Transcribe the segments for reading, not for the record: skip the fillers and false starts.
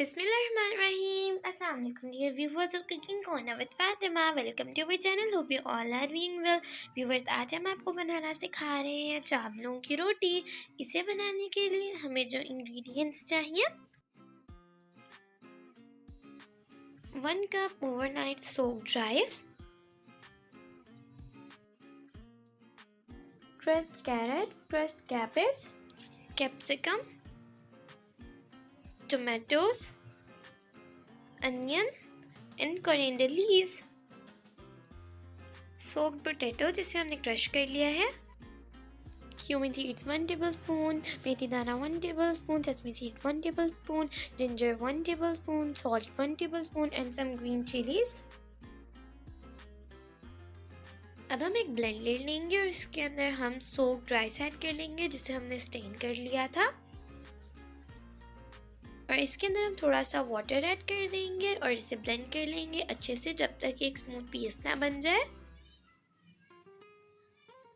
Bismillahirrahmanirrahim. Assalamualaikum dear viewers of Cooking Corner with Fatima. Welcome to our channel. Hope you all are doing well. Viewers, आज हम आपको बनाना सिखा रहे हैं चावलों की रोटी। इसे बनाने के लिए हमें जो इंग्रेडिएंट्स चाहिए, 1 cup overnight soaked rice, crushed carrot, crushed cabbage, capsicum, tomatoes, onion and coriander leaves, soaked potato जिसे हमने क्रश कर लिया है, cumin seeds 1 tablespoon, मेथी दाना 1 tablespoon, sesame seed 1 tablespoon, ginger 1 tablespoon, salt 1 tablespoon and some green chilies। अब हम एक blender लेंगे और इसके अंदर हम सोक्ड राइस ऐड कर लेंगे जिसे हमने स्टेन कर लिया था, और इसके अंदर हम थोड़ा सा वाटर ऐड कर देंगे और इसे ब्लेंड कर लेंगे अच्छे से जब तक एक स्मूथ पेस्ट ना बन जाए।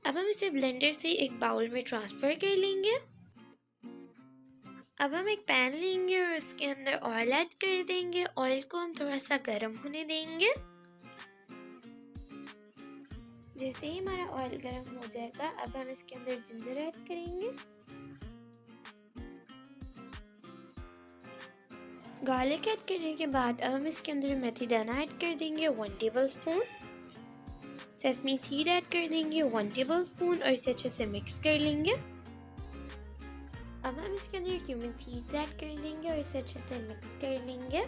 अब हम इसे ब्लेंडर से एक बाउल में ट्रांसफ़र कर लेंगे। अब हम एक पैन लेंगे और उसके अंदर ऑयल ऐड कर देंगे। ऑयल को हम थोड़ा सा गर्म होने देंगे। जैसे ही हमारा ऑयल गर्म हो जाएगा, अब हम इसके अंदर जिंजर ऐड करेंगे। गार्लिक ऐड करने के बाद अब हम इसके अंदर मेथी दाना ऐड कर देंगे 1 टेबलस्पून, सेसमी सीड ऐड कर देंगे 1 टेबलस्पून और इसे अच्छे से मिक्स कर लेंगे। अब हम इसके अंदर क्यूमिन सीड्स ऐड कर देंगे और इसे अच्छे से मिक्स कर लेंगे।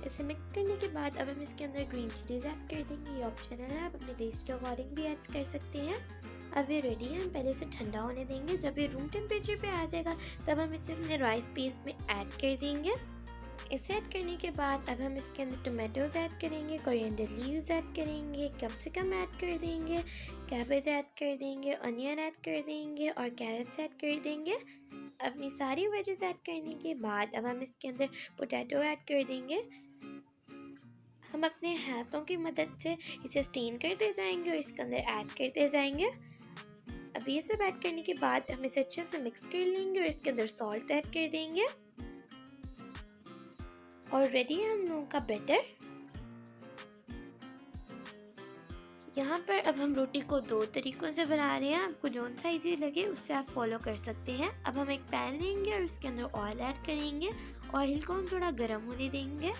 इसे मिक्स करने के बाद अब हम इसके अंदर ग्रीन चिलीज ऐड कर देंगे। ये ऑप्शनल है, आप अपने टेस्ट के अकॉर्डिंग भी ऐड कर सकते हैं। अब ये रेडी है, हम पहले इसे ठंडा होने देंगे। जब ये रूम टेम्परेचर पे आ जाएगा तब हम इसे अपने राइस पेस्ट में ऐड कर देंगे। इसे ऐड करने के बाद अब हम इसके अंदर टोमेटोज ऐड करेंगे, कोरिएंडर लीव्स ऐड करेंगे, कैप्सिकम ऐड कर देंगे, कैबेज ऐड कर देंगे, अनियन ऐड कर देंगे और कैरेट्स ऐड कर देंगे। अपनी सारी वेजेस ऐड करने के बाद अब हम इसके अंदर पोटैटो ऐड कर देंगे। हम अपने हाथों की मदद से इसे स्टेन करते जाएंगे और इसके अंदर ऐड करते जाएंगे। अब ये सब ऐड करने के बाद हम इसे अच्छे से मिक्स कर लेंगे और इसके अंदर सॉल्ट ऐड कर देंगे और रेडी है हम लोगों का बैटर। यहाँ पर अब हम रोटी को 2 तरीक़ों से बना रहे हैं, आपको जौन सा इजी लगे उससे आप फॉलो कर सकते हैं। अब हम एक पैन लेंगे और उसके अंदर ऑयल ऐड करेंगे। ऑयल को हम थोड़ा गर्म होने देंगे।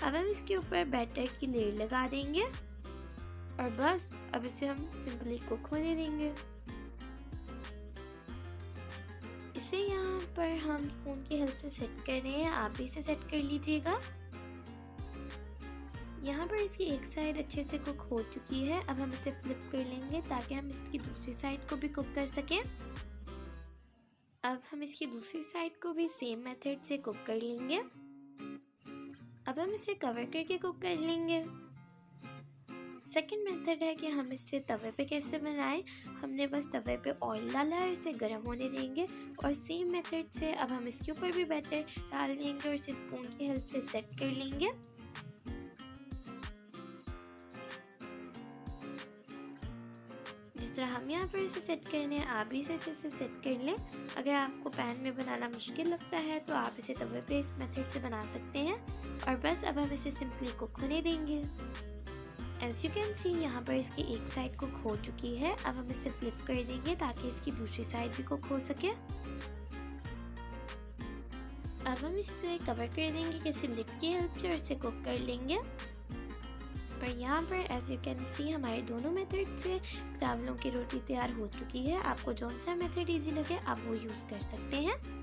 अब हम इसके ऊपर बैटर की लेयर लगा देंगे और बस अब इसे हम सिंपली कुक होने देंगे। इसे यहाँ पर हम स्पून की हेल्प से सेट कर रहे हैं, आप भी इसे सेट कर लीजिएगा। यहाँ पर इसकी एक साइड अच्छे से कुक हो चुकी है। अब हम इसे फ्लिप कर लेंगे ताकि हम इसकी दूसरी साइड को भी कुक कर सकें। अब हम इसकी दूसरी साइड को भी सेम मेथड से कुक कर लेंगे। अब हम इसे कवर करके कुक कर लेंगे। सेकंड मेथड है कि हम इसे तवे पे कैसे बनाएं। हमने बस तवे पे ऑयल डाला है और इसे गर्म होने देंगे और सेम मेथड से अब हम इसके ऊपर भी बैटर डाल देंगे और इसे स्पून की हेल्प से सेट कर लेंगे। जिस तरह हम यहाँ पर इसे सेट करने हैं, आप भी इसे अच्छे से सेट कर लें। अगर आपको पैन में बनाना मुश्किल लगता है तो आप इसे तवे पे इस मेथड से बना सकते हैं और बस अब हम इसे सिंपली कुक होने देंगे। एज यू कैन सी यहाँ पर इसकी एक साइड कुक हो चुकी है। अब हम इसे फ्लिप कर देंगे ताकि इसकी दूसरी साइड भी कुक हो सके। अब हम इसे कवर कर देंगे किसी लिड की हेल्प से और इसे कुक कर लेंगे। और यहाँ पर एज यू कैन सी हमारे दोनों मेथड से चावलों की रोटी तैयार हो चुकी है। आपको जौन सा मेथड इजी लगे आप वो यूज़ कर सकते हैं।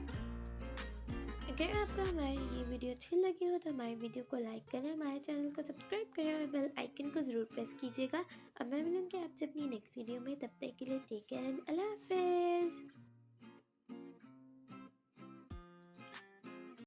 अगर आपको हमारी ये वीडियो अच्छी लगी हो तो हमारे वीडियो को लाइक करें, हमारे चैनल को सब्सक्राइब करें और बेल आइकन को ज़रूर प्रेस कीजिएगा। अब मैं मिलूंगी आपसे अपनी नेक्स्ट वीडियो में, तब तक के लिए टेक केयर एंड अल्लाह हाफिज़।